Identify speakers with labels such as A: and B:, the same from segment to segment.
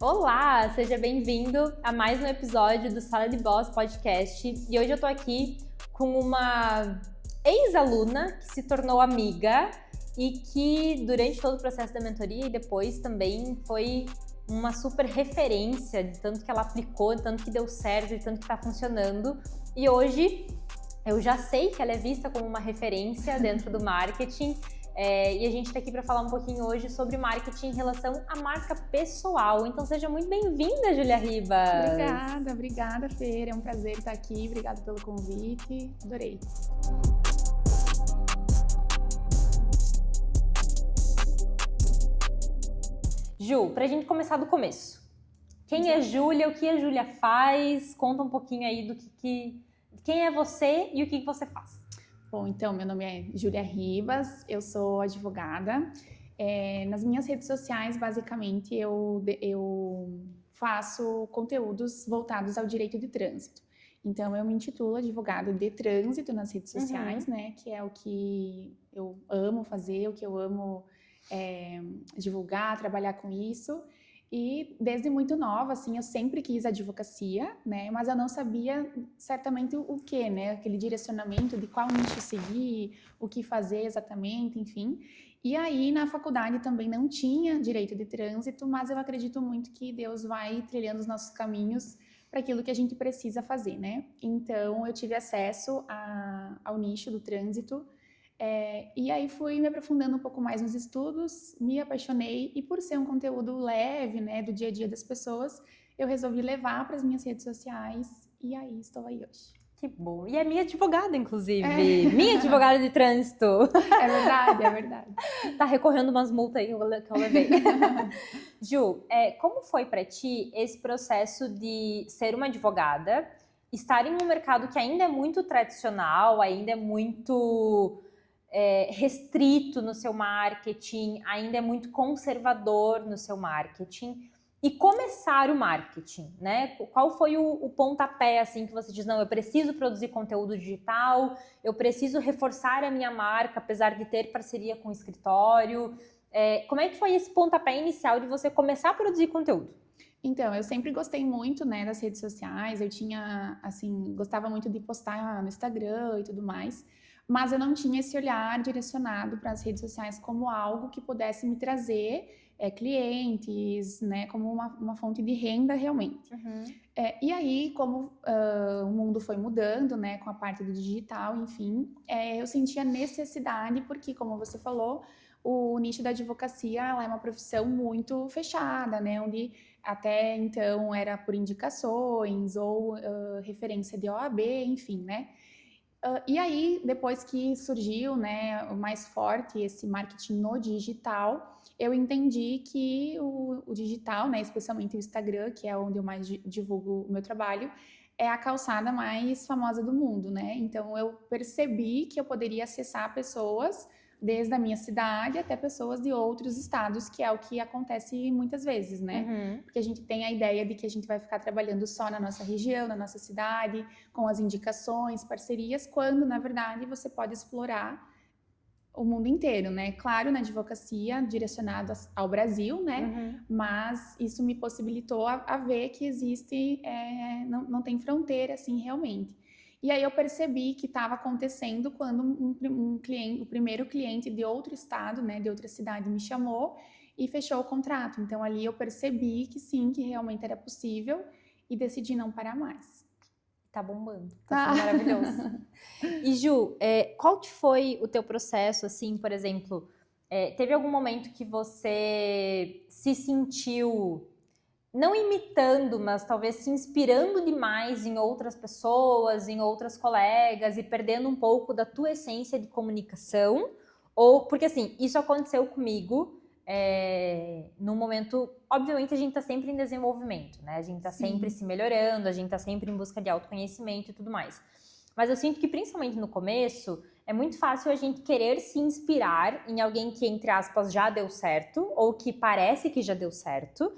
A: Olá, seja bem-vindo a mais um episódio do Sala de Boss Podcast. E hoje eu tô aqui com uma ex-aluna que se tornou amiga e que durante todo o processo da mentoria e depois também foi uma super referência de tanto que ela aplicou, de tanto que deu certo, de tanto que tá funcionando. E hoje eu já sei que ela é vista como uma referência dentro do marketing. E a gente está aqui para falar um pouquinho hoje sobre marketing em relação à marca pessoal. Então seja muito bem-vinda, Júlia Ribas.
B: Obrigada, Fer. É um prazer estar aqui. Obrigada pelo convite. Adorei.
A: Ju, para a gente começar do começo. Quem é Júlia? O que a Júlia faz? Conta um pouquinho aí do quem é você e o que você faz.
B: Bom, então, meu nome é Júlia Ribas, eu sou advogada. Nas minhas redes sociais, basicamente, eu faço conteúdos voltados ao direito de trânsito. Então, eu me intitulo advogada de trânsito nas redes sociais, né? Que é o que eu amo fazer, o que eu amo divulgar, trabalhar com isso. E desde muito nova, assim, eu sempre quis advocacia, né? Mas eu não sabia certamente o que, né? Aquele direcionamento de qual nicho seguir, o que fazer exatamente, enfim. E aí, na faculdade também não tinha direito de trânsito, mas eu acredito muito que Deus vai trilhando os nossos caminhos para aquilo que a gente precisa fazer, né? Então, eu tive acesso ao nicho do trânsito. E aí fui me aprofundando um pouco mais nos estudos, me apaixonei e por ser um conteúdo leve, né, do dia a dia das pessoas, eu resolvi levar para as minhas redes sociais e aí estou aí hoje.
A: Que bom. E é minha advogada, inclusive. Minha advogada de trânsito.
B: É verdade.
A: Tá recorrendo umas multas aí que eu levei. Ju, como foi para ti esse processo de ser uma advogada, estar em um mercado que ainda é muito tradicional, ainda é muito restrito no seu marketing, ainda é muito conservador no seu marketing, e começar o marketing, né? Qual foi o pontapé, assim, que você diz, não, eu preciso produzir conteúdo digital, eu preciso reforçar a minha marca, apesar de ter parceria com o escritório. Como é que foi esse pontapé inicial de você começar a produzir conteúdo?
B: Então, eu sempre gostei muito, né, das redes sociais, eu tinha, assim, gostava muito de postar no Instagram e tudo mais, mas eu não tinha esse olhar direcionado para as redes sociais como algo que pudesse me trazer clientes, né, como uma fonte de renda realmente.
A: Uhum.
B: E aí, como o mundo foi mudando, né, com a parte do digital, enfim, eu senti a necessidade, porque, como você falou, o nicho da advocacia ela é uma profissão muito fechada, né, onde até então era por indicações ou referência de OAB, enfim, né. E aí, depois que surgiu, né, o mais forte esse marketing no digital, eu entendi que o digital, né, especialmente o Instagram, que é onde eu mais divulgo o meu trabalho, é a calçada mais famosa do mundo, né? Então, eu percebi que eu poderia acessar pessoas desde a minha cidade até pessoas de outros estados, que é o que acontece muitas vezes, né?
A: Uhum.
B: Porque a gente tem a ideia de que a gente vai ficar trabalhando só na nossa região, na nossa cidade, com as indicações, parcerias, quando, na verdade, você pode explorar o mundo inteiro, né? Claro, na advocacia, direcionado ao Brasil, né?
A: Uhum.
B: Mas isso me possibilitou a ver que existe, não tem fronteira, assim, realmente. E aí eu percebi que estava acontecendo quando um cliente, o primeiro cliente de outro estado, né, de outra cidade, me chamou e fechou o contrato. Então ali eu percebi que sim, que realmente era possível e decidi não parar mais.
A: Tá bombando, tá sendo maravilhoso. E Ju, qual que foi o teu processo, assim, por exemplo, teve algum momento que você se sentiu, não imitando, mas talvez se inspirando demais em outras pessoas, em outras colegas e perdendo um pouco da tua essência de comunicação? Ou, porque assim, isso aconteceu comigo num momento, obviamente a gente tá sempre em desenvolvimento, né? A gente tá sempre se melhorando, a gente tá sempre em busca de autoconhecimento e tudo mais. Mas eu sinto que principalmente no começo, é muito fácil a gente querer se inspirar em alguém que, entre aspas, já deu certo, ou que parece que já deu certo,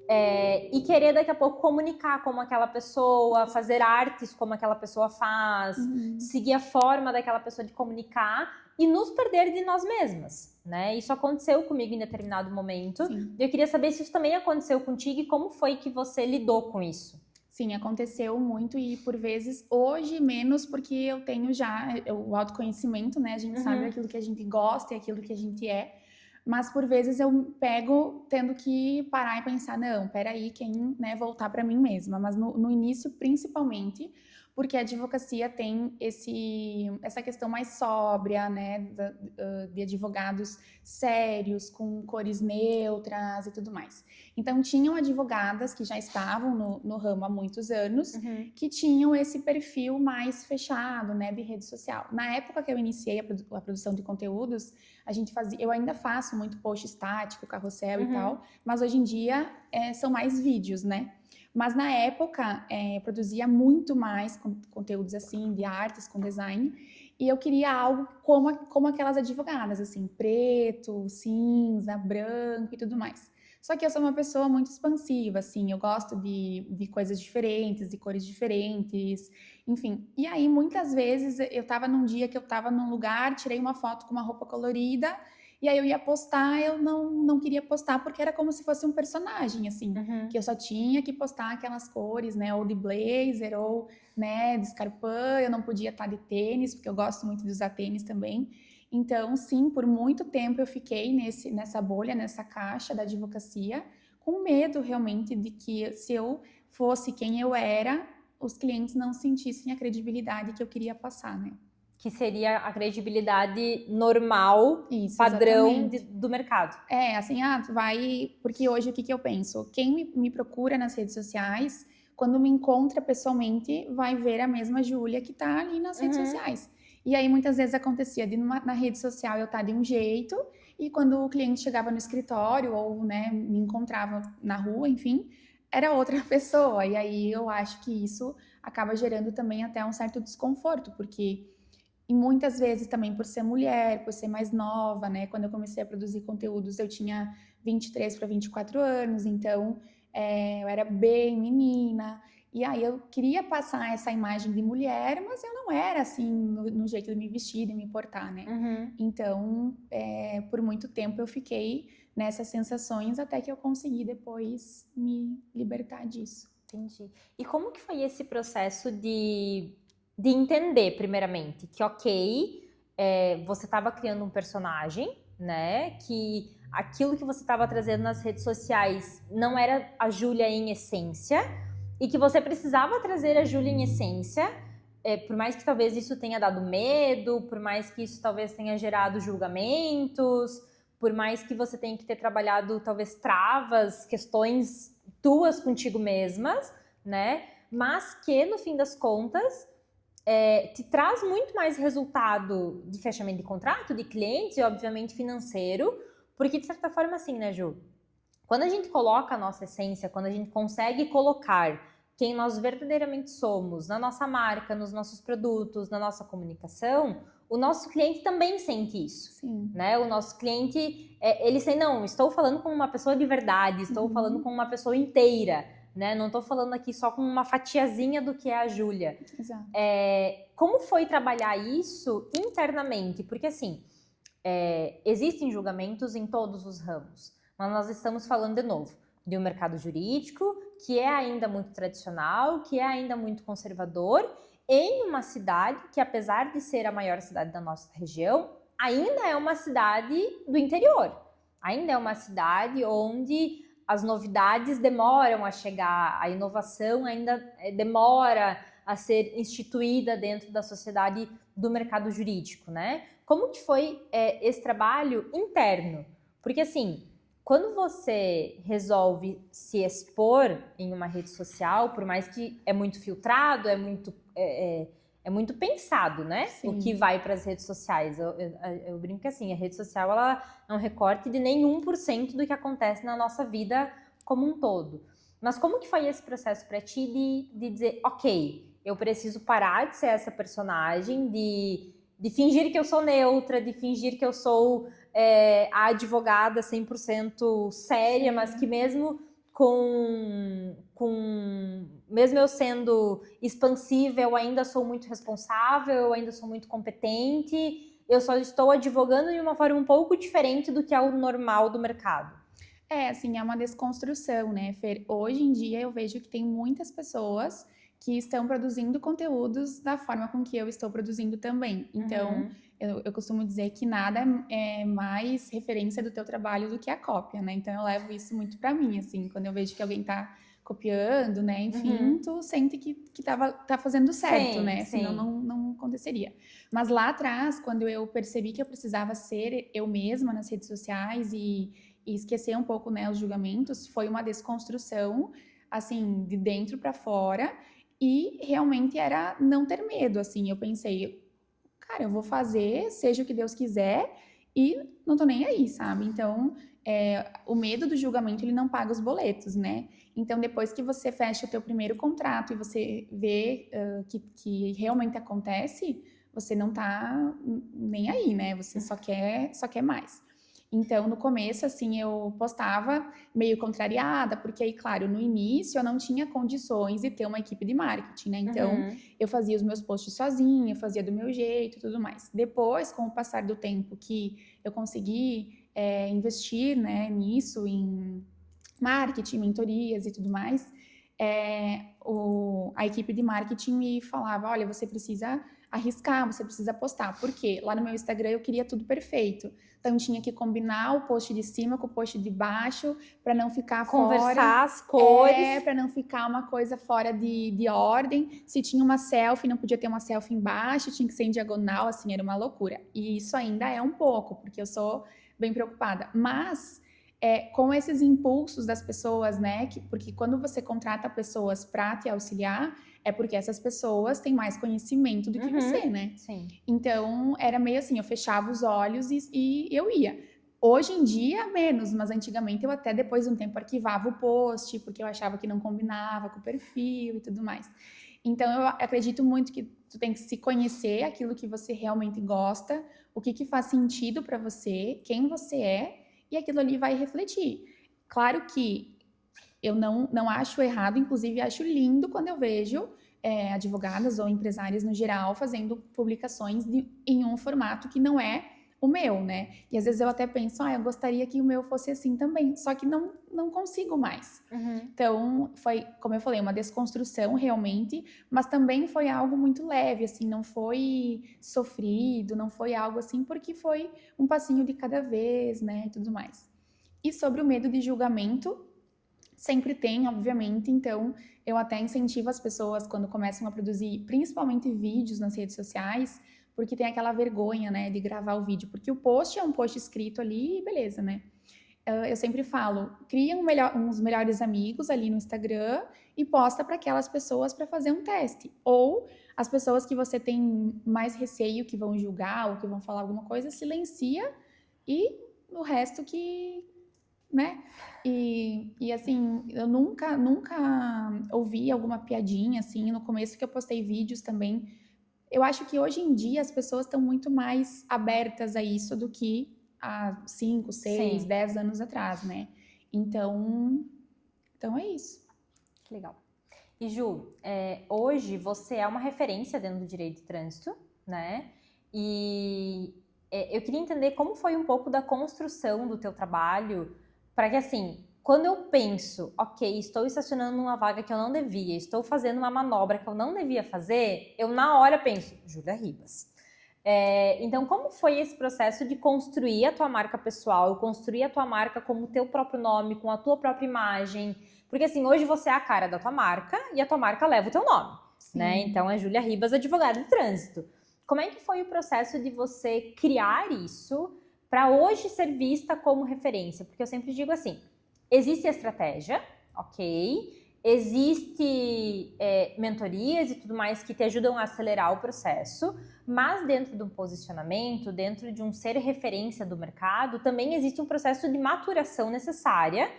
A: e querer daqui a pouco comunicar como aquela pessoa, fazer artes como aquela pessoa faz, seguir a forma daquela pessoa de comunicar e nos perder de nós mesmas, né? Isso aconteceu comigo em determinado momento.
B: Sim.
A: Eu queria saber se isso também aconteceu contigo e como foi que você lidou com isso.
B: Sim, aconteceu muito e por vezes hoje menos porque eu tenho já o autoconhecimento, né? A gente sabe aquilo que a gente gosta e aquilo que a gente é. Mas por vezes eu pego tendo que parar e pensar, não, peraí, né, voltar para mim mesma. Mas no início, principalmente, porque a advocacia tem essa questão mais sóbria, né, de advogados sérios, com cores neutras e tudo mais. Então, tinham advogadas que já estavam no ramo há muitos anos, que tinham esse perfil mais fechado, né, de rede social. Na época que eu iniciei a produção de conteúdos, eu ainda faço muito post estático, carrossel e tal, mas hoje em dia são mais vídeos, né? Mas na época eu produzia muito mais conteúdos assim, de artes com design, e eu queria algo como aquelas advogadas, assim, preto, cinza, branco e tudo mais. Só que eu sou uma pessoa muito expansiva, assim, eu gosto de coisas diferentes, de cores diferentes, enfim. E aí, muitas vezes, eu tava num dia que eu tava num lugar, tirei uma foto com uma roupa colorida, e aí eu ia postar, eu não queria postar, porque era como se fosse um personagem, assim, que eu só tinha que postar aquelas cores, né, ou de blazer, ou, né, de escarpã, eu não podia estar de tênis, porque eu gosto muito de usar tênis também. Então, sim, por muito tempo eu fiquei nessa bolha, nessa caixa da advocacia, com medo realmente de que se eu fosse quem eu era, os clientes não sentissem a credibilidade que eu queria passar, né?
A: Que seria a credibilidade normal,
B: Isso,
A: padrão do mercado.
B: Assim, porque hoje o que eu penso? Quem me procura nas redes sociais, quando me encontra pessoalmente, vai ver a mesma Júlia que tá ali nas redes sociais. E aí, muitas vezes acontecia na rede social eu estar de um jeito, e quando o cliente chegava no escritório, ou, né, me encontrava na rua, enfim, era outra pessoa. E aí eu acho que isso acaba gerando também até um certo desconforto, porque... E muitas vezes também por ser mulher, por ser mais nova, né? Quando eu comecei a produzir conteúdos, eu tinha 23 para 24 anos, então eu era bem menina. E aí eu queria passar essa imagem de mulher, mas eu não era assim no jeito de me vestir, de me portar, né? Então, por muito tempo eu fiquei nessas sensações até que eu consegui depois me libertar disso.
A: Entendi. E como que foi esse processo de entender, primeiramente, que você estava criando um personagem, né? Que aquilo que você estava trazendo nas redes sociais não era a Júlia em essência, e que você precisava trazer a Júlia em essência, por mais que talvez isso tenha dado medo, por mais que isso talvez tenha gerado julgamentos, por mais que você tenha que ter trabalhado talvez travas, questões tuas contigo mesmas, né? Mas que, no fim das contas, te traz muito mais resultado de fechamento de contrato, de clientes e, obviamente, financeiro, porque, de certa forma, assim, né, Ju? Quando a gente coloca a nossa essência, quando a gente consegue colocar quem nós verdadeiramente somos na nossa marca, nos nossos produtos, na nossa comunicação, o nosso cliente também sente isso.
B: Sim.
A: Né? O nosso cliente, ele sente, não, estou falando com uma pessoa de verdade, estou falando com uma pessoa inteira, né? Não estou falando aqui só com uma fatiazinha do que é a Júlia.
B: Exato.
A: Como foi trabalhar isso internamente? Porque, assim, existem julgamentos em todos os ramos, mas nós estamos falando, de novo, de um mercado jurídico que é ainda muito tradicional, que é ainda muito conservador, em uma cidade que, apesar de ser a maior cidade da nossa região, ainda é uma cidade do interior. Ainda é uma cidade onde as novidades demoram a chegar, a inovação ainda demora a ser instituída dentro da sociedade do mercado jurídico, né? Como que foi esse trabalho interno? Porque, assim, quando você resolve se expor em uma rede social, por mais que é muito filtrado, é muito pensado, né?
B: Sim.
A: O que vai para as redes sociais. Eu brinco que, assim, a rede social ela é um recorte de nem 1% do que acontece na nossa vida como um todo. Mas como que foi esse processo para ti de dizer, ok, eu preciso parar de ser essa personagem, de fingir que eu sou neutra, de fingir que eu sou a advogada 100% séria, mas que mesmo mesmo eu sendo expansiva, eu ainda sou muito responsável, eu ainda sou muito competente, eu só estou advogando de uma forma um pouco diferente do que é o normal do mercado.
B: Assim, é uma desconstrução, né, Fer? Hoje em dia eu vejo que tem muitas pessoas que estão produzindo conteúdos da forma com que eu estou produzindo também. Então, eu costumo dizer que nada é mais referência do teu trabalho do que a cópia, né? Então, eu levo isso muito pra mim, assim, quando eu vejo que alguém tá copiando, né? Enfim, tu sente que tá fazendo certo,
A: Sim,
B: né?
A: sim.
B: Senão não aconteceria. Mas lá atrás, quando eu percebi que eu precisava ser eu mesma nas redes sociais e esquecer um pouco, né, os julgamentos, foi uma desconstrução, assim, de dentro para fora, e realmente era não ter medo, assim, eu pensei, cara, eu vou fazer, seja o que Deus quiser, e não tô nem aí, sabe? Então, o medo do julgamento, ele não paga os boletos, né? Então, depois que você fecha o teu primeiro contrato e você vê que realmente acontece, você não tá nem aí, né? Você só quer mais. Então, no começo, assim, eu postava meio contrariada, porque aí, claro, no início eu não tinha condições de ter uma equipe de marketing, né? Então, eu fazia os meus posts sozinha, eu fazia do meu jeito e tudo mais. Depois, com o passar do tempo que eu consegui investir, né, nisso, em marketing, mentorias e tudo mais, a equipe de marketing me falava, olha, você precisa arriscar, você precisa postar. Por quê? Lá no meu Instagram eu queria tudo perfeito. Então tinha que combinar o post de cima com o post de baixo para não ficar
A: conversar as cores,
B: para não ficar uma coisa fora de ordem. Se tinha uma selfie, não podia ter uma selfie embaixo, tinha que ser em diagonal, assim, era uma loucura. E isso ainda é um pouco, porque eu sou bem preocupada. Mas com esses impulsos das pessoas, né? Porque quando você contrata pessoas para te auxiliar, é porque essas pessoas têm mais conhecimento do que você, né?
A: Sim.
B: Então, era meio assim, eu fechava os olhos e eu ia. Hoje em dia, menos, mas antigamente eu até depois de um tempo arquivava o post, porque eu achava que não combinava com o perfil e tudo mais. Então, eu acredito muito que tu tem que se conhecer, aquilo que você realmente gosta, o que faz sentido para você, quem você é, e aquilo ali vai refletir. Claro que eu não acho errado, inclusive acho lindo quando eu vejo advogadas ou empresárias no geral fazendo publicações em um formato que não é o meu, né? E às vezes eu até penso, eu gostaria que o meu fosse assim também, só que não consigo mais. Então, foi, como eu falei, uma desconstrução realmente, mas também foi algo muito leve, assim, não foi sofrido, não foi algo assim, porque foi um passinho de cada vez, né, e tudo mais. E sobre o medo de julgamento, sempre tem, obviamente, então eu até incentivo as pessoas quando começam a produzir, principalmente vídeos nas redes sociais, porque tem aquela vergonha, né, de gravar o vídeo, porque o post é um post escrito ali e beleza, né? Eu sempre falo, cria uns melhores amigos ali no Instagram e posta para aquelas pessoas para fazer um teste. Ou as pessoas que você tem mais receio que vão julgar ou que vão falar alguma coisa, silencia e o resto que, né? E assim, eu nunca ouvi alguma piadinha assim, no começo que eu postei vídeos também. Eu acho que hoje em dia as pessoas estão muito mais abertas a isso do que há 5, 6, 10 anos atrás, né? Então é isso.
A: Que legal. E Ju, hoje você é uma referência dentro do direito de trânsito, né? E eu queria entender como foi um pouco da construção do teu trabalho, para que assim, quando eu penso, ok, estou estacionando numa vaga que eu não devia, estou fazendo uma manobra que eu não devia fazer, eu na hora penso, Júlia Ribas. Então, como foi esse processo de construir a tua marca pessoal, construir a tua marca como o teu próprio nome, com a tua própria imagem? Porque assim, hoje você é a cara da tua marca e a tua marca leva o teu nome, né? Então, é Júlia Ribas, advogada de trânsito. Como é que foi o processo de você criar isso para hoje ser vista como referência? Porque eu sempre digo assim, existe a estratégia, ok? Existe mentorias e tudo mais que te ajudam a acelerar o processo, mas dentro de um posicionamento, dentro de um ser referência do mercado, também existe um processo de maturação necessária,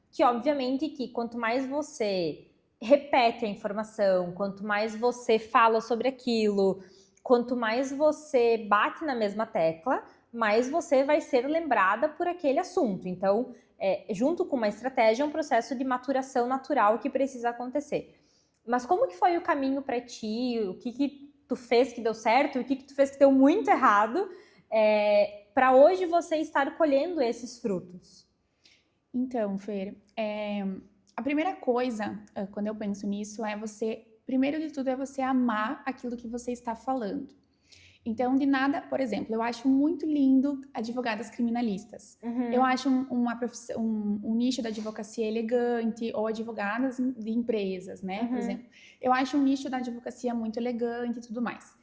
A: que obviamente que quanto mais você repete a informação, quanto mais você fala sobre aquilo, quanto mais você bate na mesma tecla, mais você vai ser lembrada por aquele assunto. Então, junto com uma estratégia, é um processo de maturação natural que precisa acontecer. Mas como que foi o caminho para ti? O que tu fez que deu certo? O que tu fez que deu muito errado? Para hoje você estar colhendo esses frutos?
B: Então, Fer, a primeira coisa, quando eu penso nisso, primeiro de tudo, é você amar aquilo que você está falando. Então, de nada, por exemplo, eu acho muito lindo advogadas criminalistas. Eu acho um nicho da advocacia elegante, ou advogadas de empresas, né, por exemplo. Eu acho um nicho da advocacia muito elegante e tudo mais.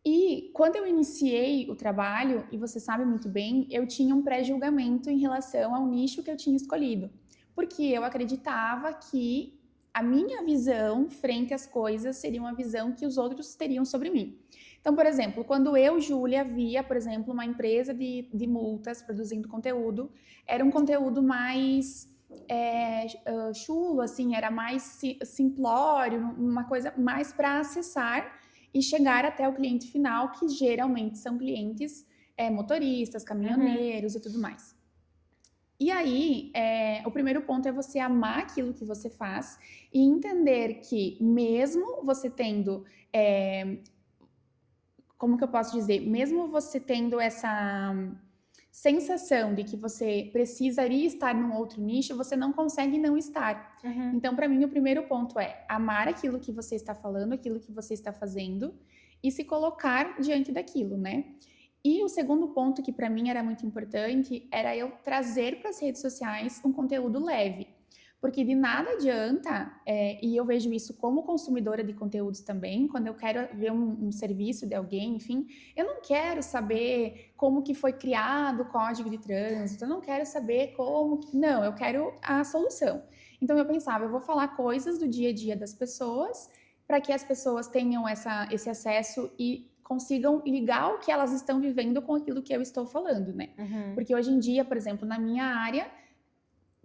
B: E quando eu iniciei o trabalho, e você sabe muito bem, eu tinha um pré-julgamento em relação ao nicho que eu tinha escolhido. Porque eu acreditava que a minha visão frente às coisas seria uma visão que os outros teriam sobre mim. Então, por exemplo, quando eu, Júlia, via, por exemplo, uma empresa de multas produzindo conteúdo, era um conteúdo mais chulo, assim, era mais simplório, uma coisa mais para acessar e chegar até o cliente final, que geralmente são clientes motoristas, caminhoneiros e tudo mais. E aí, o primeiro ponto é você amar aquilo que você faz e entender que mesmo você tendo, como que eu posso dizer? Mesmo você tendo essa sensação de que você precisaria estar num outro nicho, você não consegue não estar. Então, para mim, o primeiro ponto é amar aquilo que você está falando, aquilo que você está fazendo e se colocar diante daquilo, né? E o segundo ponto que para mim era muito importante era eu trazer para as redes sociais um conteúdo leve. Porque de nada adianta, e eu vejo isso como consumidora de conteúdos também, quando eu quero ver um serviço de alguém, enfim, eu não quero saber como que foi criado o código de trânsito, eu não quero saber não, eu quero a solução. Então eu pensava, eu vou falar coisas do dia a dia das pessoas, para que as pessoas tenham esse acesso e consigam ligar o que elas estão vivendo com aquilo que eu estou falando, né? Porque hoje em dia, por exemplo, na minha área,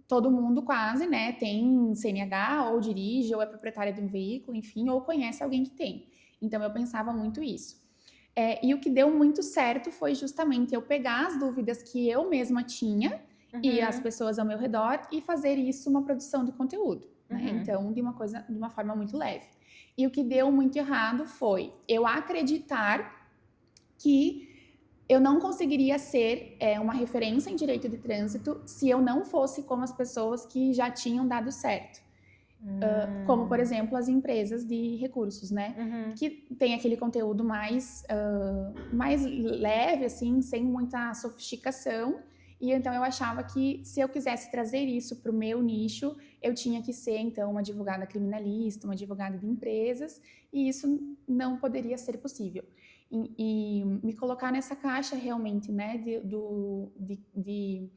B: todo mundo quase, né, tem CNH, ou dirige, ou é proprietária de um veículo, enfim, ou conhece alguém que tem. Então, eu pensava muito isso. E o que deu muito certo foi justamente eu pegar as dúvidas que eu mesma tinha e as pessoas ao meu redor e fazer isso uma produção de conteúdo, né? Então, de uma forma muito leve. E o que deu muito errado foi eu acreditar que eu não conseguiria ser uma referência em direito de trânsito se eu não fosse como as pessoas que já tinham dado certo. Como, por exemplo, as empresas de recursos, né? Que tem aquele conteúdo mais leve, assim, sem muita sofisticação. E então eu achava que se eu quisesse trazer isso para o meu nicho, eu tinha que ser, então, uma advogada criminalista, uma advogada de empresas, e isso não poderia ser possível. E me colocar nessa caixa realmente, né, de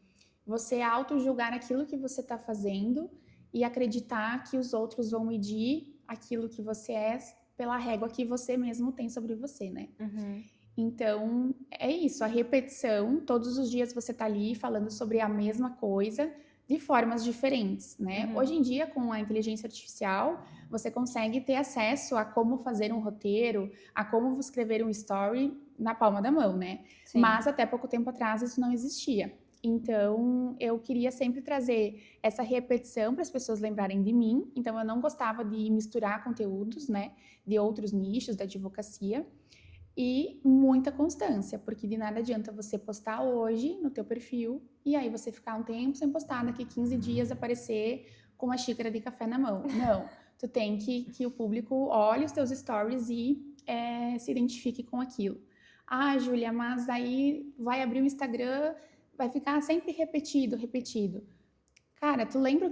B: você auto-julgar aquilo que você está fazendo e acreditar que os outros vão medir aquilo que você é pela régua que você mesmo tem sobre você, né? Então, é isso, a repetição, todos os dias você tá ali falando sobre a mesma coisa de formas diferentes, né? Hoje em dia, com a inteligência artificial, você consegue ter acesso a como fazer um roteiro, a como escrever um story na palma da mão, né? Sim. Mas até pouco tempo atrás isso não existia. Então, eu queria sempre trazer essa repetição para as pessoas lembrarem de mim. Então, eu não gostava de misturar conteúdos, né, de outros nichos da advocacia. E muita constância, porque de nada adianta você postar hoje no teu perfil e aí você ficar um tempo sem postar, daqui 15 dias aparecer com uma xícara de café na mão. Não, tu tem que o público olhe os teus stories e se identifique com aquilo. Ah, Júlia, mas aí vai abrir o Instagram, vai ficar sempre repetido. Cara, tu lembra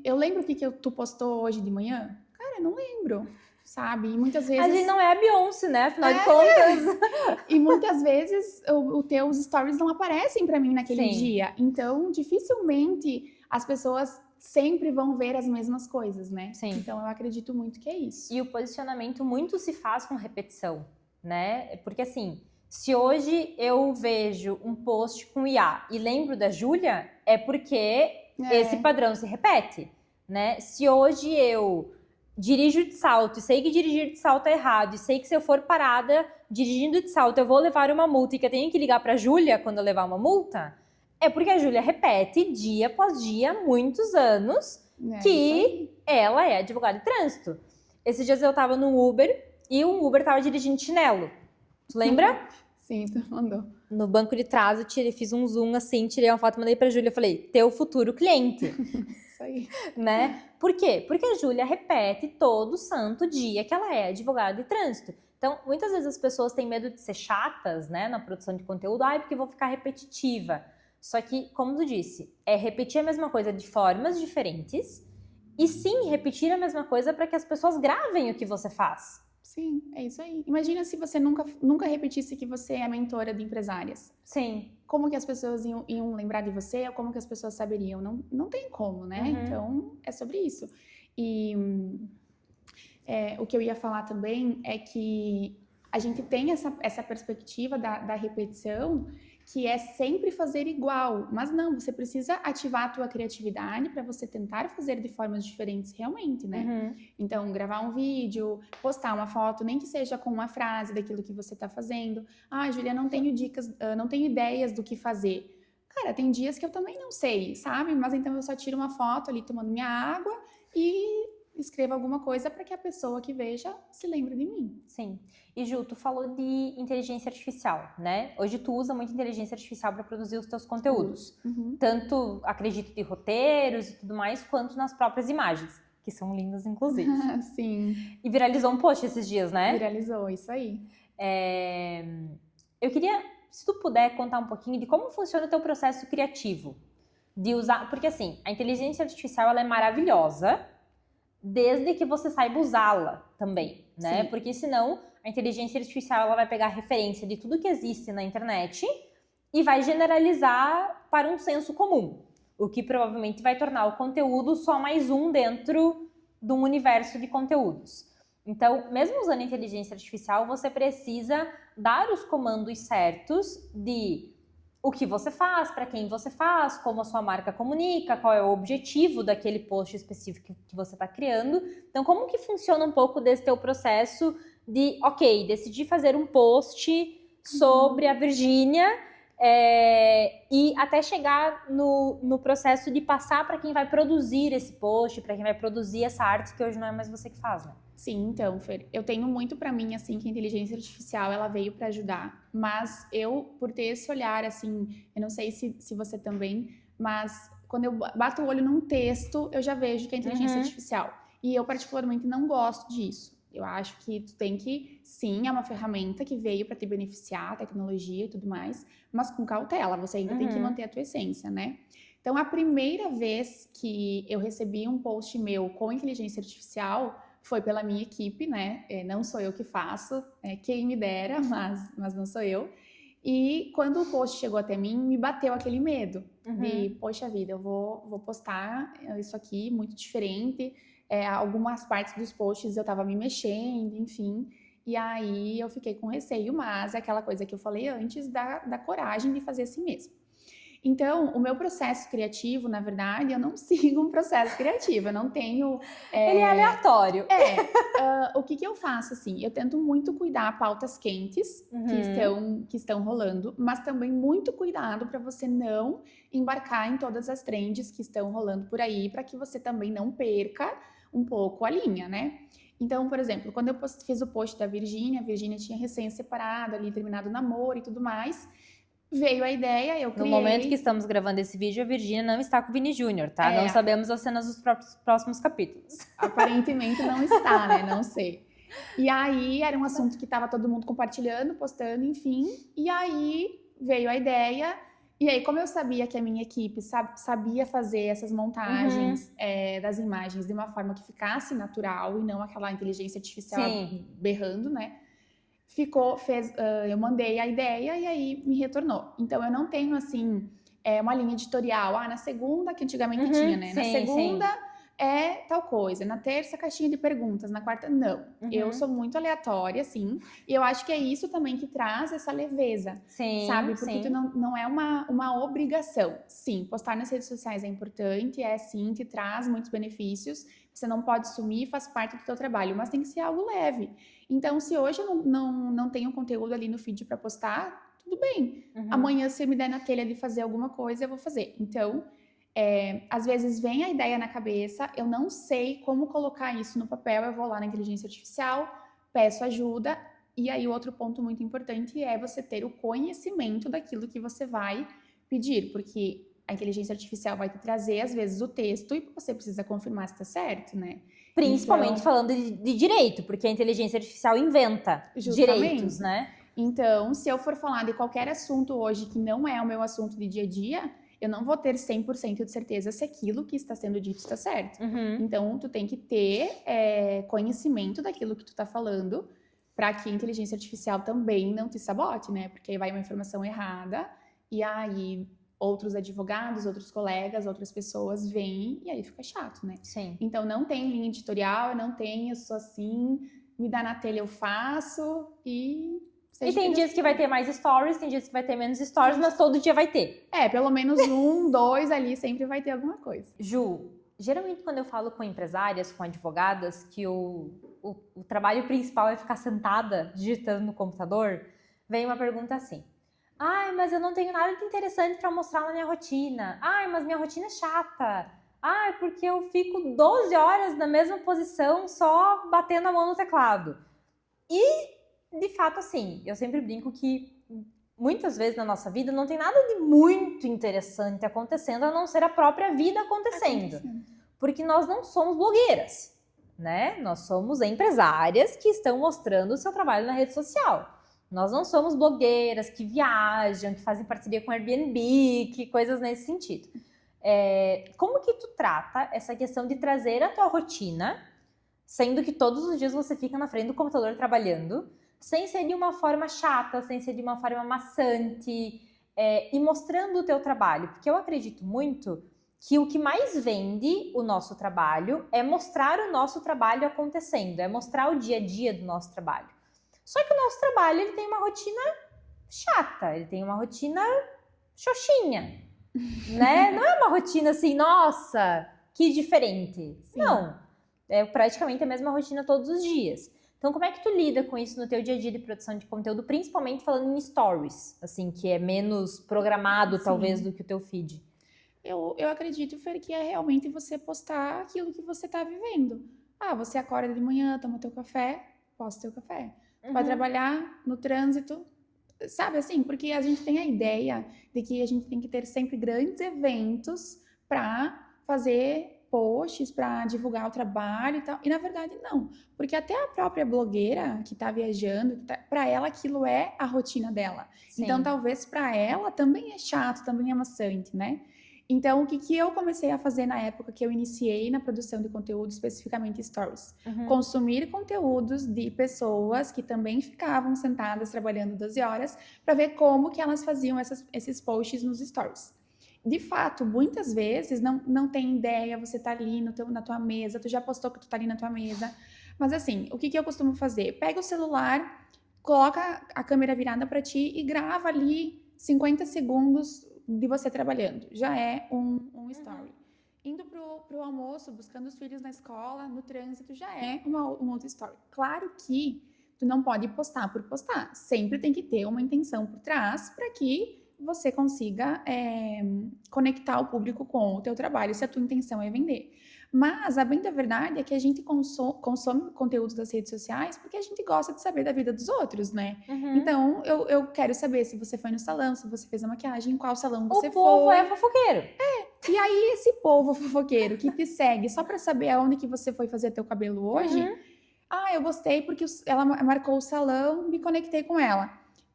B: eu lembro o que tu postou hoje de manhã? Cara, eu não lembro. Sabe? E muitas vezes...
A: A gente não é a Beyoncé, né? Afinal de contas.
B: E muitas vezes os teus stories não aparecem para mim naquele dia. Então, dificilmente as pessoas sempre vão ver as mesmas coisas, né? Sim. Então, eu acredito muito que é isso.
A: E o posicionamento muito se faz com repetição, né? Porque assim, se hoje eu vejo um post com IA e lembro da Júlia, é porque esse padrão se repete, né? Se hoje eu dirijo de salto e sei que dirigir de salto é errado e sei que se eu for parada dirigindo de salto eu vou levar uma multa e que eu tenho que ligar pra Júlia quando eu levar uma multa, É porque a Júlia repete dia após dia, há muitos anos, que ela é advogada de trânsito. Esses dias eu tava no Uber e o Uber tava dirigindo de chinelo. Tu lembra?
B: Sim, tu mandou.
A: No banco de trás eu fiz um zoom assim, tirei uma foto, mandei pra Júlia, falei, teu futuro cliente.
B: Isso aí.
A: Né? Por quê? Porque a Júlia repete todo santo dia que ela é advogada de trânsito. Então, muitas vezes as pessoas têm medo de ser chatas, né, na produção de conteúdo, porque eu vou ficar repetitiva. Só que, como tu disse, é repetir a mesma coisa de formas diferentes e sim, repetir a mesma coisa para que as pessoas gravem o que você faz.
B: Sim, é isso aí. Imagina se você nunca repetisse que você é mentora de empresárias.
A: Sim.
B: Como que as pessoas iam lembrar de você? Ou como que as pessoas saberiam? Não tem como, né? Então, é sobre isso. E o que eu ia falar também é que a gente tem essa perspectiva da repetição, que é sempre fazer igual. Mas não, você precisa ativar a tua criatividade para você tentar fazer de formas diferentes realmente, né? Então, gravar um vídeo, postar uma foto, nem que seja com uma frase daquilo que você está fazendo. Júlia, não tenho dicas, não tenho ideias do que fazer. Cara, tem dias que eu também não sei, sabe? Mas então eu só tiro uma foto ali tomando minha água e escreva alguma coisa para que a pessoa que veja se lembre de mim.
A: Sim. E Ju, tu falou de inteligência artificial, né? Hoje tu usa muito inteligência artificial para produzir os teus conteúdos. Tanto, acredito, de roteiros e tudo mais, quanto nas próprias imagens, que são lindas, inclusive.
B: Sim.
A: E viralizou um post esses dias, né?
B: Viralizou, isso aí.
A: Eu queria, se tu puder, contar um pouquinho de como funciona o teu processo criativo. De usar, porque assim, a inteligência artificial ela é maravilhosa, desde que você saiba usá-la também, né?
B: Sim.
A: Porque senão a inteligência artificial ela vai pegar referência de tudo que existe na internet e vai generalizar para um senso comum, o que provavelmente vai tornar o conteúdo só mais um dentro de um universo de conteúdos. Então, mesmo usando a inteligência artificial, você precisa dar os comandos certos de o que você faz, para quem você faz, como a sua marca comunica, qual é o objetivo daquele post específico que você está criando. Então, como que funciona um pouco desse teu processo de, ok, decidi fazer um post sobre a Virgínia e até chegar no processo de passar para quem vai produzir esse post, para quem vai produzir essa arte, que hoje não é mais você que faz, né?
B: Sim, então, Fer, eu tenho muito pra mim, assim, que a inteligência artificial, ela veio pra ajudar, mas eu, por ter esse olhar, assim, eu não sei se você também, mas quando eu bato o olho num texto, eu já vejo que é inteligência artificial, e eu particularmente não gosto disso. Eu acho que tu tem que, sim, é uma ferramenta que veio pra te beneficiar, a tecnologia e tudo mais, mas com cautela, você ainda tem que manter a tua essência, né? Então, a primeira vez que eu recebi um post meu com inteligência artificial foi pela minha equipe, né? Não sou eu que faço, quem me dera, mas não sou eu. E quando o post chegou até mim, me bateu aquele medo de, poxa vida, eu vou postar isso aqui muito diferente. Algumas partes dos posts eu tava me mexendo, enfim. E aí eu fiquei com receio, mas é aquela coisa que eu falei antes da coragem de fazer assim mesmo. Então, o meu processo criativo, na verdade, eu não sigo um processo criativo, eu não tenho...
A: Ele é aleatório.
B: O que eu faço, assim? Eu tento muito cuidar pautas quentes que estão rolando, mas também muito cuidado para você não embarcar em todas as trends que estão rolando por aí, para que você também não perca um pouco a linha, né? Então, por exemplo, quando eu fiz o post da Virgínia, a Virgínia tinha recém-separado ali, terminado o namoro e tudo mais... Veio a ideia, eu criei...
A: No momento que estamos gravando esse vídeo, a Virgínia não está com o Vini Júnior, tá? Não sabemos as cenas dos próximos capítulos.
B: Aparentemente não está, né? Não sei. E aí, era um assunto que estava todo mundo compartilhando, postando, enfim. E aí, veio a ideia. E aí, como eu sabia que a minha equipe sabia fazer essas montagens das imagens de uma forma que ficasse natural e não aquela inteligência artificial berrando, né? Eu mandei a ideia e aí me retornou. Então, eu não tenho, assim, uma linha editorial. Na segunda, que antigamente tinha, né? Na segunda é tal coisa. Na terça, caixinha de perguntas. Na quarta, não. Eu sou muito aleatória, assim. E eu acho que é isso também que traz essa leveza. Sabe? Porque tu não é uma obrigação. Sim, postar nas redes sociais é importante. Sim, te traz muitos benefícios. Você não pode sumir, faz parte do teu trabalho. Mas tem que ser algo leve. Então, se hoje eu não tenho conteúdo ali no feed para postar, tudo bem. Amanhã, se me der na telha de fazer alguma coisa, eu vou fazer. Então, às vezes vem a ideia na cabeça, eu não sei como colocar isso no papel, eu vou lá na inteligência artificial, peço ajuda, e aí o outro ponto muito importante é você ter o conhecimento daquilo que você vai pedir, porque a inteligência artificial vai te trazer, às vezes, o texto e você precisa confirmar se está certo, né?
A: Principalmente falando de direito, porque a inteligência artificial inventa direitos, né?
B: Então, se eu for falar de qualquer assunto hoje que não é o meu assunto de dia a dia, eu não vou ter 100% de certeza se aquilo que está sendo dito está certo. Então, tu tem que ter conhecimento daquilo que tu está falando para que a inteligência artificial também não te sabote, né? Porque aí vai uma informação errada e aí outros advogados, outros colegas, outras pessoas vêm e aí fica chato, né?
A: Sim.
B: Então, não tem linha editorial, não tem, eu sou assim, me dá na telha, eu faço e...
A: E tem dias que vai ter mais stories, tem dias que vai ter menos stories, mas todo dia vai ter.
B: Pelo menos 1, 2 ali sempre vai ter alguma coisa.
A: Ju, geralmente quando eu falo com empresárias, com advogadas, que o trabalho principal é ficar sentada digitando no computador, vem uma pergunta assim: ai, mas eu não tenho nada de interessante para mostrar na minha rotina. Ai, mas minha rotina é chata. Ai, porque eu fico 12 horas na mesma posição só batendo a mão no teclado. E de fato, assim, eu sempre brinco que muitas vezes na nossa vida não tem nada de muito interessante acontecendo, a não ser a própria vida acontecendo. Porque nós não somos blogueiras, né? Nós somos empresárias que estão mostrando o seu trabalho na rede social. Nós não somos blogueiras que viajam, que fazem parceria com Airbnb, que coisas nesse sentido. Como que tu trata essa questão de trazer a tua rotina, sendo que todos os dias você fica na frente do computador trabalhando, sem ser de uma forma chata, sem ser de uma forma maçante, e mostrando o teu trabalho? Porque eu acredito muito que o que mais vende o nosso trabalho é mostrar o nosso trabalho acontecendo, é mostrar o dia a dia do nosso trabalho. Só que o nosso trabalho, ele tem uma rotina chata, ele tem uma rotina xoxinha, né? Não é uma rotina assim, nossa, que diferente. Sim. Não, é praticamente a mesma rotina todos os dias. Então, como é que tu lida com isso no teu dia a dia de produção de conteúdo, principalmente falando em stories, assim, que é menos programado, sim, talvez, do que o teu feed?
B: Eu acredito, Fer, que é realmente você postar aquilo que você tá vivendo. Você acorda de manhã, toma teu café, posta teu café. Vai trabalhar no trânsito, sabe assim? Porque a gente tem a ideia de que a gente tem que ter sempre grandes eventos para fazer posts, para divulgar o trabalho e tal. E na verdade não, porque até a própria blogueira que tá viajando, para ela aquilo é a rotina dela. Sim. Então talvez para ela também é chato, também é maçante, né? Então, o que eu comecei a fazer na época que eu iniciei na produção de conteúdo, especificamente stories? Consumir conteúdos de pessoas que também ficavam sentadas trabalhando 12 horas para ver como que elas faziam esses posts nos stories. De fato, muitas vezes não tem ideia, você tá ali na tua mesa, tu já postou que tu tá ali na tua mesa. Mas assim, o que eu costumo fazer? Pega o celular, coloca a câmera virada para ti e grava ali 50 segundos de você trabalhando. Já é um story. Indo pro almoço, buscando os filhos na escola, no trânsito, já é um outro story. Claro que tu não pode postar por postar. Sempre tem que ter uma intenção por trás para que você consiga conectar o público com o teu trabalho, se a tua intenção é vender. Mas a bem da verdade é que a gente consome conteúdos das redes sociais porque a gente gosta de saber da vida dos outros, né? Então, eu quero saber se você foi no salão, se você fez a maquiagem, em qual salão você foi.
A: O povo é fofoqueiro.
B: E aí, esse povo fofoqueiro que te segue só pra saber aonde que você foi fazer teu cabelo hoje, eu gostei porque ela marcou o salão, me conectei com ela.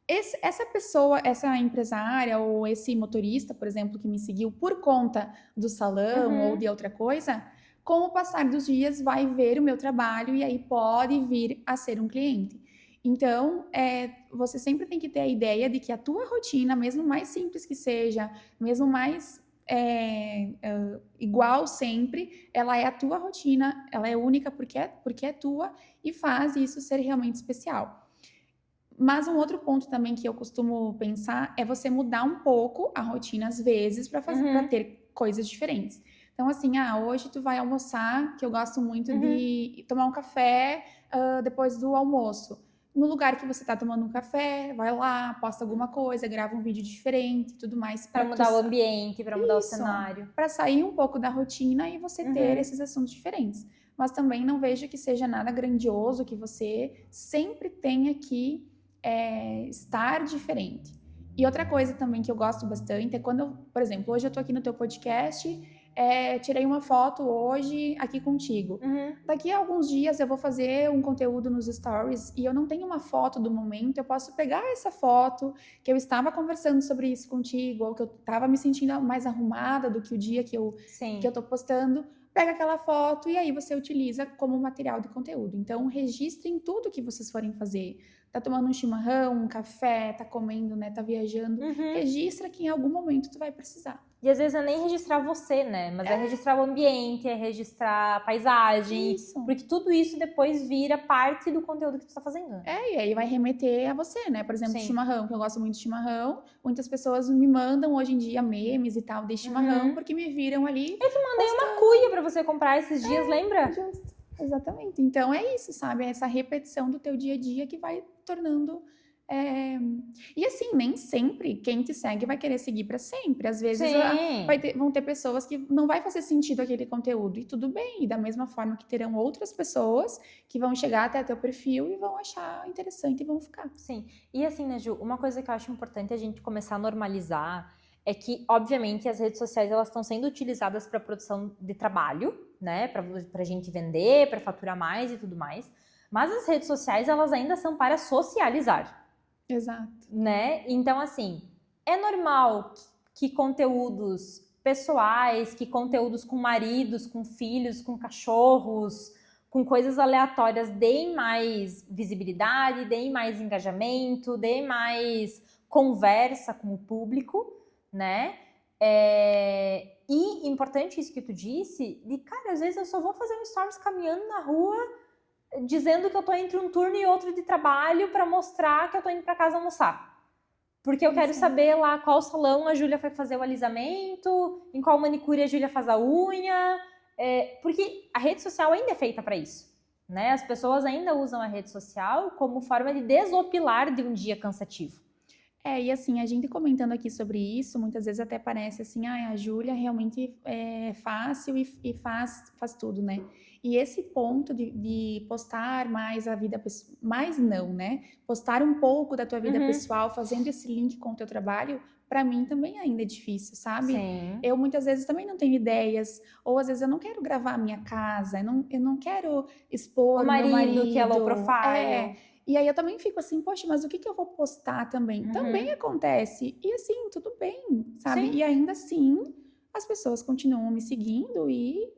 B: Essa pessoa, essa empresária ou esse motorista, por exemplo, que me seguiu por conta do salão ou de outra coisa, com o passar dos dias vai ver o meu trabalho e aí pode vir a ser um cliente. Então, você sempre tem que ter a ideia de que a tua rotina, mesmo mais simples que seja, mesmo mais igual sempre, ela é a tua rotina, ela é única porque é tua e faz isso ser realmente especial. Mas um outro ponto também que eu costumo pensar é você mudar um pouco a rotina às vezes para ter coisas diferentes. Então assim, hoje tu vai almoçar, que eu gosto muito de tomar um café depois do almoço. no lugar que você tá tomando um café, vai lá, posta alguma coisa, grava um vídeo diferente, tudo mais.
A: Para mudar o ambiente, para mudar o cenário.
B: Para sair um pouco da rotina e você ter esses assuntos diferentes. Mas também não vejo que seja nada grandioso, que você sempre tenha que estar diferente. E outra coisa também que eu gosto bastante é quando, por exemplo, hoje eu tô aqui no teu podcast, tirei uma foto hoje aqui contigo. Daqui a alguns dias eu vou fazer um conteúdo nos stories e eu não tenho uma foto do momento, eu posso pegar essa foto que eu estava conversando sobre isso contigo, ou que eu estava me sentindo mais arrumada do que o dia que eu tô postando, pega aquela foto e aí você utiliza como material de conteúdo. Então, registrem tudo que vocês forem fazer. Tá tomando um chimarrão, um café, tá comendo, né, tá viajando. Registra que em algum momento tu vai precisar.
A: E às vezes é nem registrar você, né? Mas é registrar o ambiente, é registrar a paisagem.
B: Isso.
A: Porque tudo isso depois vira parte do conteúdo que tu tá fazendo.
B: E aí vai remeter a você, né? Por exemplo, chimarrão, que eu gosto muito de chimarrão. Muitas pessoas me mandam hoje em dia memes e tal de chimarrão, porque me viram ali.
A: Eu te mandei uma cuia pra você comprar esses dias, lembra?
B: Justo. Exatamente. Então é isso, sabe? É essa repetição do teu dia a dia que vai tornando... E assim, nem sempre quem te segue vai querer seguir para sempre. Às vezes vão ter pessoas que não vai fazer sentido aquele conteúdo. E tudo bem. E da mesma forma que terão outras pessoas que vão chegar até teu perfil e vão achar interessante e vão ficar.
A: Sim. E assim, né, Ju, uma coisa que eu acho importante a gente começar a normalizar é que, obviamente, as redes sociais elas estão sendo utilizadas para produção de trabalho, né? Pra gente vender, para faturar mais e tudo mais. Mas as redes sociais, elas ainda são para socializar.
B: Exato.
A: Né? Então, assim, é normal que conteúdos pessoais, que conteúdos com maridos, com filhos, com cachorros, com coisas aleatórias deem mais visibilidade, deem mais engajamento, deem mais conversa com o público, né? E importante isso que tu disse, de cara, às vezes eu só vou fazer um stories caminhando na rua dizendo que eu tô entre um turno e outro de trabalho para mostrar que eu tô indo para casa almoçar. Porque eu quero saber lá qual salão a Júlia foi fazer o alisamento, em qual manicure a Júlia faz a unha, porque a rede social ainda é feita para isso, né? As pessoas ainda usam a rede social como forma de desopilar de um dia cansativo.
B: E assim, a gente comentando aqui sobre isso, muitas vezes até parece assim, a Júlia realmente é fácil e faz tudo, né? E esse ponto de postar mais a vida pessoal, mais não, né? Postar um pouco da tua vida pessoal, fazendo esse link com o teu trabalho, para mim também ainda é difícil, sabe?
A: Sim.
B: Eu muitas vezes também não tenho ideias, ou às vezes eu não quero gravar a minha casa, eu não quero expor
A: o
B: meu marido,
A: que é low profile.
B: E aí eu também fico assim, poxa, mas o que eu vou postar também? Também acontece. E assim, tudo bem, sabe?
A: Sim.
B: E ainda assim, as pessoas continuam me seguindo e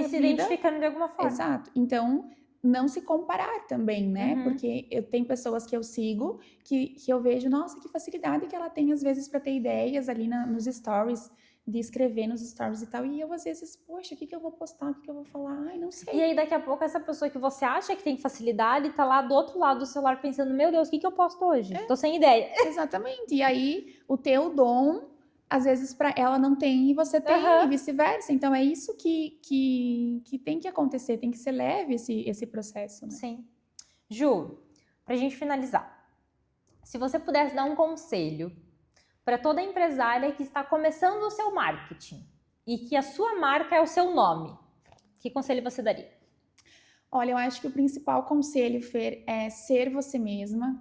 A: se identificando de alguma forma.
B: Exato. Então, não se comparar também, né? Porque eu tenho pessoas que eu sigo que eu vejo, nossa, que facilidade que ela tem às vezes para ter ideias ali nos stories, de escrever nos stories e tal. E eu, às vezes, poxa, o que eu vou postar? O que eu vou falar? Ai, não sei.
A: E aí, daqui a pouco, essa pessoa que você acha que tem facilidade tá lá do outro lado do celular pensando, meu Deus, o que eu posto hoje? Tô sem ideia.
B: Exatamente. E aí, o teu dom, às vezes, para ela não tem e você tem, e vice-versa. Então, é isso que tem que acontecer. Tem que ser leve esse processo, né?
A: Sim. Ju, pra gente finalizar, se você pudesse dar um conselho para toda empresária que está começando o seu marketing e que a sua marca é o seu nome, que conselho você daria?
B: Olha, eu acho que o principal conselho, Fer, é ser você mesma,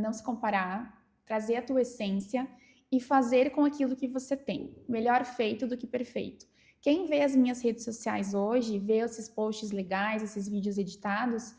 B: não se comparar, trazer a tua essência e fazer com aquilo que você tem. Melhor feito do que perfeito. Quem vê as minhas redes sociais hoje, vê esses posts legais, esses vídeos editados,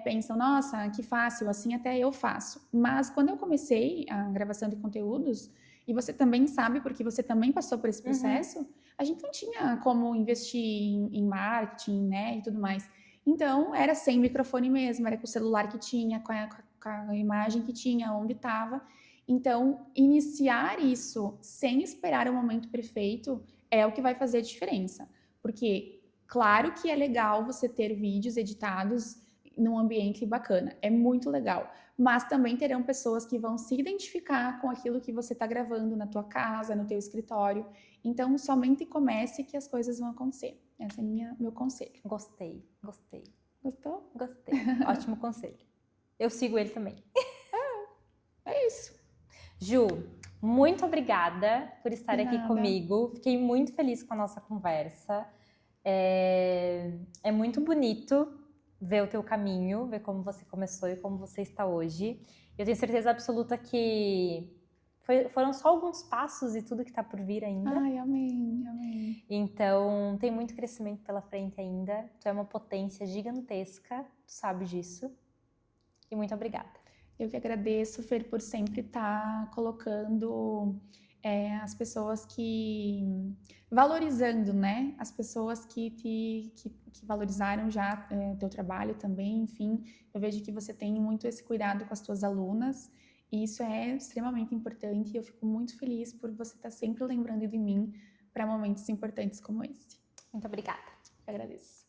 B: pensam, nossa, que fácil, assim até eu faço. Mas quando eu comecei a gravação de conteúdos, e você também sabe, porque você também passou por esse processo, a gente não tinha como investir em marketing, né, e tudo mais. Então, era sem microfone mesmo, era com o celular que tinha, com a imagem que tinha, onde estava. Então, iniciar isso sem esperar o momento perfeito é o que vai fazer a diferença. Porque, claro que é legal você ter vídeos editados num ambiente bacana, é muito legal. Mas também terão pessoas que vão se identificar com aquilo que você está gravando na tua casa, no teu escritório. Então, somente comece que as coisas vão acontecer. Esse é meu conselho.
A: Gostei.
B: Gostou?
A: Gostei. Ótimo conselho. Eu sigo ele também.
B: É isso.
A: Ju, muito obrigada por estar
B: De
A: aqui
B: nada.
A: comigo. Fiquei muito feliz com a nossa conversa. É muito bonito ver o teu caminho, ver como você começou e como você está hoje. Eu tenho certeza absoluta que foram só alguns passos e tudo que está por vir ainda.
B: Ai, amém, amém.
A: Então, tem muito crescimento pela frente ainda. Tu é uma potência gigantesca, tu sabe disso. E muito obrigada.
B: Eu que agradeço, Fer, por sempre estar colocando as pessoas que... valorizando, né? As pessoas que valorizaram já teu trabalho também, enfim. Eu vejo que você tem muito esse cuidado com as tuas alunas e isso é extremamente importante e eu fico muito feliz por você estar sempre lembrando de mim para momentos importantes como esse.
A: Muito obrigada.
B: Eu agradeço.